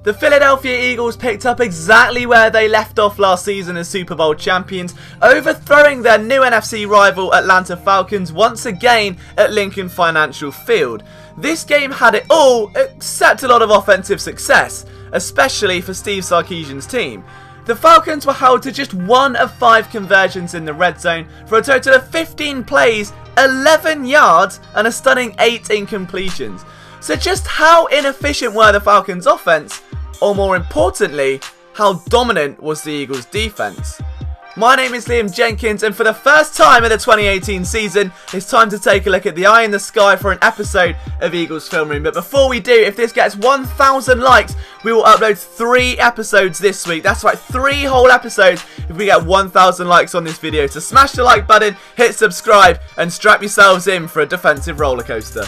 The Philadelphia Eagles picked up exactly where they left off last season as Super Bowl champions, overthrowing their new NFC rival Atlanta Falcons once again at Lincoln Financial Field. This game had it all except a lot of offensive success, especially for Steve Sarkisian's team. The Falcons were held to just 1 of 5 conversions in the red zone for a total of 15 plays, 11 yards and a stunning 8 incompletions. So just how inefficient were the Falcons' offense? Or more importantly, how dominant was the Eagles' defense? My name is Liam Jenkins, and for the first time in the 2018 season, it's time to take a look at the eye in the sky for an episode of Eagles Film Room. But before we do, if this gets 1,000 likes, we will upload 3 episodes this week. That's right, 3 whole episodes if we get 1,000 likes on this video. So smash the like button, hit subscribe, and strap yourselves in for a defensive rollercoaster.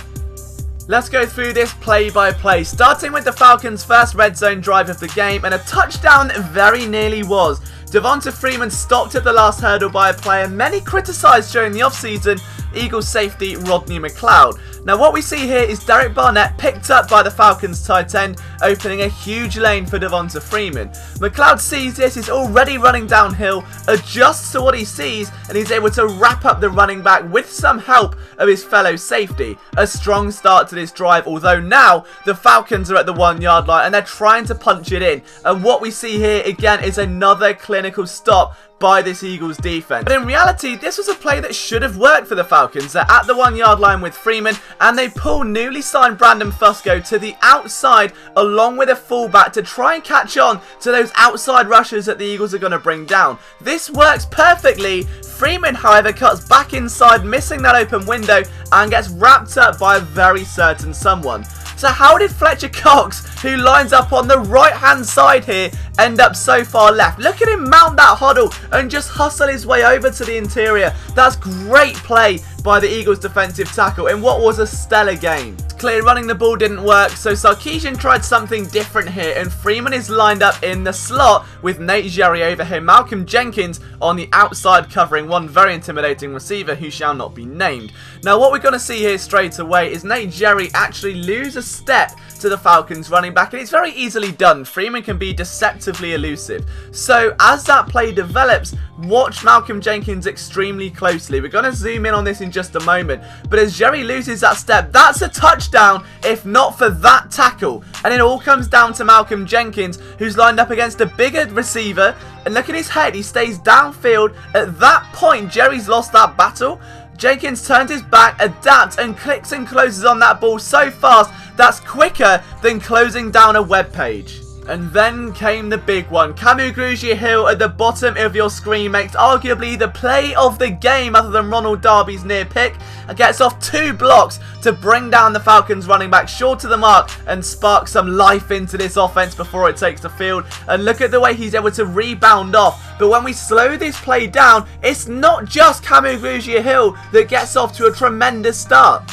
Let's go through this play by play, starting with the Falcons' first red zone drive of the game, and a touchdown that very nearly was. Devonta Freeman stopped at the last hurdle by a player many criticised during the offseason, Eagles safety Rodney McLeod. Now what we see here is Derek Barnett picked up by the Falcons tight end, opening a huge lane for Devonta Freeman. McLeod sees this, is already running downhill, adjusts to what he sees, and he's able to wrap up the running back with some help of his fellow safety. A strong start to this drive, although now the Falcons are at the 1 yard line and they're trying to punch it in. And what we see here again is another clinical stop by this Eagles defense. But in reality, this was a play that should have worked for the Falcons. They're at the 1 yard line with Freeman, and they pull newly signed Brandon Fusco to the outside along with a fullback to try and catch on to those outside rushers that the Eagles are going to bring down. This works perfectly. Freeman, however, cuts back inside, missing that open window, and gets wrapped up by a very certain someone. So how did Fletcher Cox, who lines up on the right hand side here, end up so far left? Look at him mount that huddle and just hustle his way over to the interior. That's great play by the Eagles defensive tackle in what was a stellar game. It's clear running the ball didn't work, so Sarkisian tried something different here, and Freeman is lined up in the slot with Nate Jerry over here, Malcolm Jenkins on the outside covering one very intimidating receiver who shall not be named. Now what we're going to see here straight away is Nate Jerry actually lose a step to the Falcons running back, and it's very easily done. Freeman can be deceptively elusive. So as that play develops, watch Malcolm Jenkins extremely closely. We're going to zoom in on this in just a moment, but as Jerry loses that step, that's a touchdown if not for that tackle. And it all comes down to Malcolm Jenkins, who's lined up against a bigger receiver, and look at his head, he stays downfield. At that point, Jerry's lost that battle. Jenkins turns his back, adapts, and clicks and closes on that ball so fast that's quicker than closing down a web page. And then came the big one. Kamu Grugier-Hill at the bottom of your screen makes arguably the play of the game other than Ronald Darby's near pick, and gets off 2 blocks to bring down the Falcons running back short of the mark and spark some life into this offense before it takes the field. And look at the way he's able to rebound off. But when we slow this play down, it's not just Kamu Grugier-Hill that gets off to a tremendous start.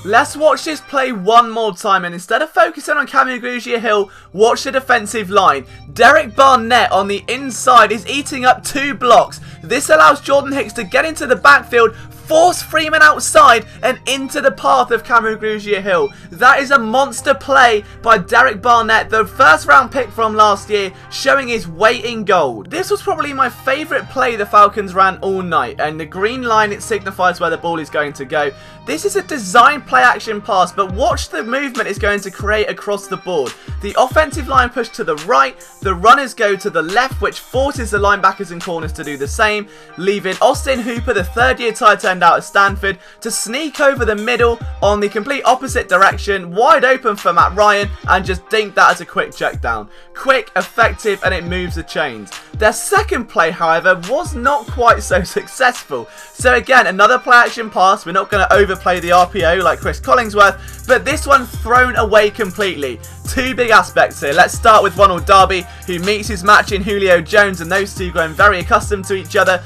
Let's watch this play one more time, and instead of focusing on Kamu Grugier-Hill, watch the defensive line. Derek Barnett on the inside is eating up 2 blocks. This allows Jordan Hicks to get into the backfield, force Freeman outside and into the path of Kamu Grugier-Hill. That is a monster play by Derek Barnett, the first round pick from last year, showing his weight in gold. This was probably my favourite play the Falcons ran all night, and the green line, it signifies where the ball is going to go. This is a designed play action pass, but watch the movement it's going to create across the board. The offensive line push to the right, the runners go to the left, which forces the linebackers and corners to do the same, leaving Austin Hooper, the 3rd-year tight end out of Stanford, to sneak over the middle on the complete opposite direction, wide open for Matt Ryan, and just dink that as a quick check down. Quick, effective, and it moves the chains. Their second play, however, was not quite so successful. So again, another play action pass. We're not going to overplay the RPO like Chris Collinsworth, but this one thrown away completely. 2 big aspects here. Let's start with Ronald Darby, who meets his match in Julio Jones, and those two growing very accustomed to each other.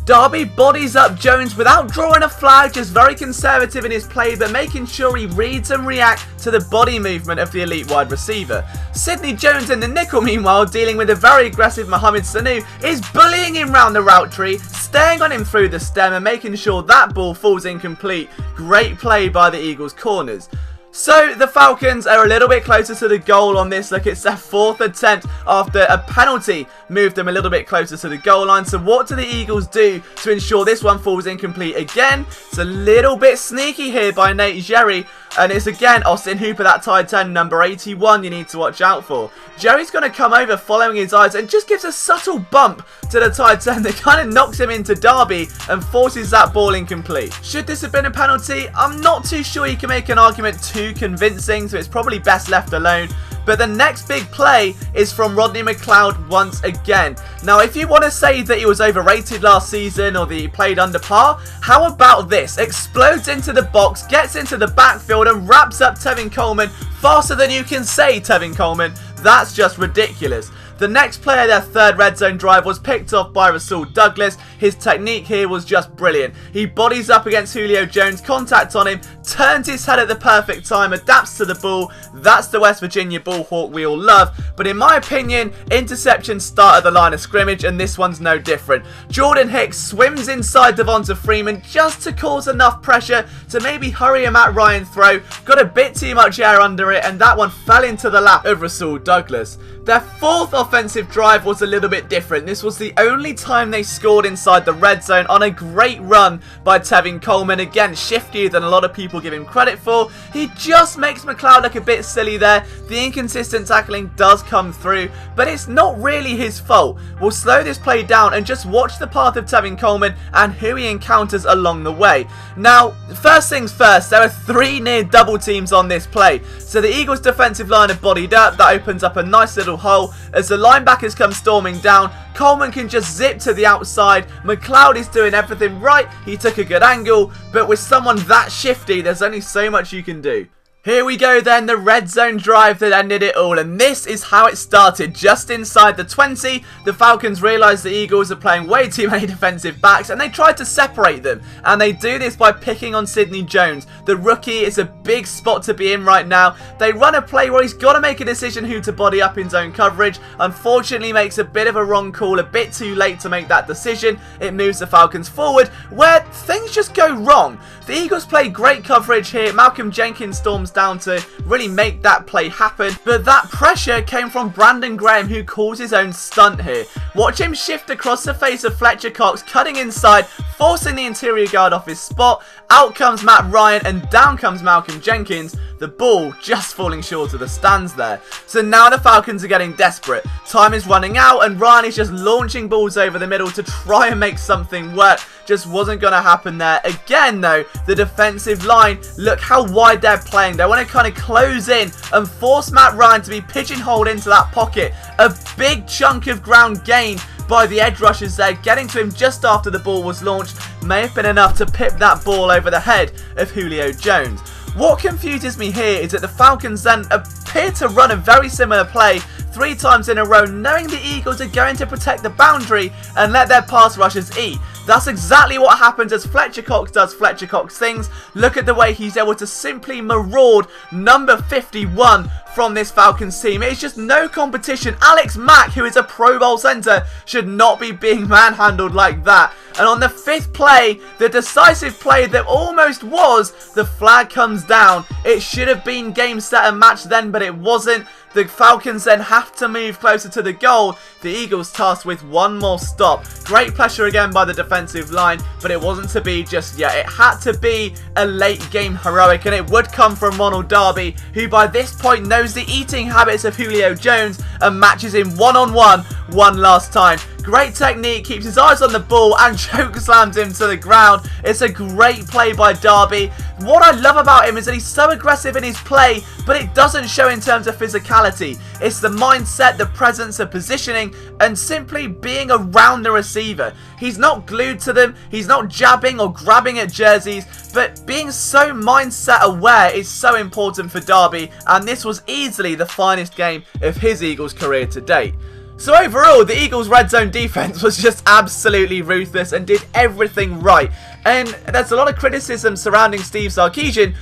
Darby bodies up Jones without drawing a flag, just very conservative in his play, but making sure he reads and reacts to the body movement of the elite wide receiver. Sidney Jones in the nickel, meanwhile, dealing with a very aggressive Mohamed Sanu, is bullying him round the route tree, staying on him through the stem and making sure that ball falls incomplete. Great play by the Eagles corners. So the Falcons are a little bit closer to the goal on this. Look, it's their 4th attempt after a penalty moved them a little bit closer to the goal line. So what do the Eagles do to ensure this one falls incomplete again? It's a little bit sneaky here by Nate Jerry. And it's again Austin Hooper, that tight end, number 81, you need to watch out for. Jerry's going to come over following his eyes and just gives a subtle bump to the tight end that kind of knocks him into Darby and forces that ball incomplete. Should this have been a penalty? I'm not too sure you can make an argument too convincing, so it's probably best left alone. But the next big play is from Rodney McLeod once again. Now, if you want to say that he was overrated last season or that he played under par, how about this? Explodes into the box, gets into the backfield and wraps up Tevin Coleman faster than you can say Tevin Coleman. That's just ridiculous. The next play of their 3rd red zone drive was picked off by Rasul Douglas. His technique here was just brilliant. He bodies up against Julio Jones, contact on him, turns his head at the perfect time, adapts to the ball. That's the West Virginia ball hawk we all love. But in my opinion, interception started the line of scrimmage, and this one's no different. Jordan Hicks swims inside Devonta Freeman just to cause enough pressure to maybe hurry a Matt Ryan throw. Got a bit too much air under it, and that one fell into the lap of Rasul Douglas. Their 4th offensive drive was a little bit different. This was the only time they scored inside the red zone on a great run by Tevin Coleman. Again, shiftier than a lot of people give him credit for. He just makes McLeod look a bit silly there. The inconsistent tackling does come through, but it's not really his fault. We'll slow this play down and just watch the path of Tevin Coleman and who he encounters along the way. Now, first things first, there are 3 near double teams on this play. So the Eagles defensive line are bodied up. That opens up a nice little hole. As the linebackers come storming down, Coleman can just zip to the outside. McLeod is doing everything right. He took a good angle, but with someone that shifty, there's only so much you can do. Here we go then, the red zone drive that ended it all, and this is how it started. Just inside the 20, the Falcons realised the Eagles are playing way too many defensive backs, and they tried to separate them, and they do this by picking on Sidney Jones. The rookie is a big spot to be in right now. They run a play where he's got to make a decision who to body up in zone coverage. Unfortunately, makes a bit of a wrong call, a bit too late to make that decision. It moves the Falcons forward, where things just go wrong. The Eagles play great coverage here. Malcolm Jenkins storms down to really make that play happen, but that pressure came from Brandon Graham, who calls his own stunt here. Watch him shift across the face of Fletcher Cox, cutting inside, forcing the interior guard off his spot. Out comes Matt Ryan and down comes Malcolm Jenkins. The ball just falling short of the stands there. So now the Falcons are getting desperate. Time is running out and Ryan is just launching balls over the middle to try and make something work. Just wasn't going to happen there. Again though, the defensive line, look how wide they're playing. They want to kind of close in and force Matt Ryan to be pigeonholed into that pocket. A big chunk of ground gain by the edge rushers there, getting to him just after the ball was launched. May have been enough to pip that ball over the head of Julio Jones. What confuses me here is that the Falcons then appear to run a very similar play 3 times in a row, knowing the Eagles are going to protect the boundary and let their pass rushers eat. That's exactly what happens as Fletcher Cox does Fletcher Cox things. Look at the way he's able to simply maraud number 51 from this Falcons team. It's just no competition. Alex Mack, who is a Pro Bowl center, should not be being manhandled like that. And on the 5th play, the decisive play that almost was, the flag comes down. It should have been game, set and match then, but it wasn't. The Falcons then have to move closer to the goal. The Eagles tasked with one more stop. Great pressure again by the defensive line, but it wasn't to be just yet. It had to be a late game heroic, and it would come from Ronald Darby, who by this point knows the eating habits of Julio Jones and matches him one-on-one one last time. Great technique, keeps his eyes on the ball and choke slams him to the ground. It's a great play by Darby. What I love about him is that he's so aggressive in his play, but it doesn't show in terms of physicality. It's the mindset, the presence, the positioning, and simply being around the receiver. He's not glued to them, he's not jabbing or grabbing at jerseys, but being so mindset aware is so important for Darby, and this was easily the finest game of his Eagles career to date. So overall, the Eagles' red zone defense was just absolutely ruthless and did everything right. And there's a lot of criticism surrounding Steve Sarkisian.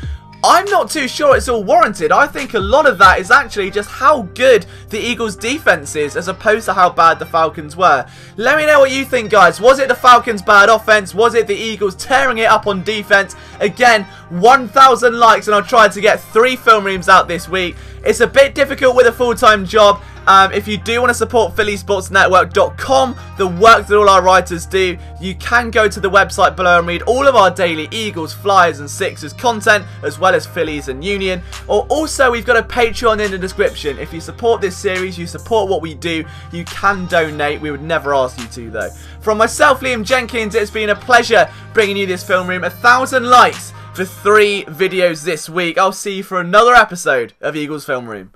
I'm not too sure it's all warranted. I think a lot of that is actually just how good the Eagles' defense is as opposed to how bad the Falcons were. Let me know what you think, guys. Was it the Falcons' bad offense? Was it the Eagles tearing it up on defense? Again, 1,000 likes and I'll try to get 3 film reams out this week. It's a bit difficult with a full-time job. If you do want to support phillysportsnetwork.com, the work that all our writers do, you can go to the website below and read all of our daily Eagles, Flyers and Sixers content, as well as Phillies and Union. Or also, we've got a Patreon in the description. If you support this series, you support what we do, you can donate. We would never ask you to, though. From myself, Liam Jenkins, it's been a pleasure bringing you this film room. 1,000 likes for 3 videos this week. I'll see you for another episode of Eagles Film Room.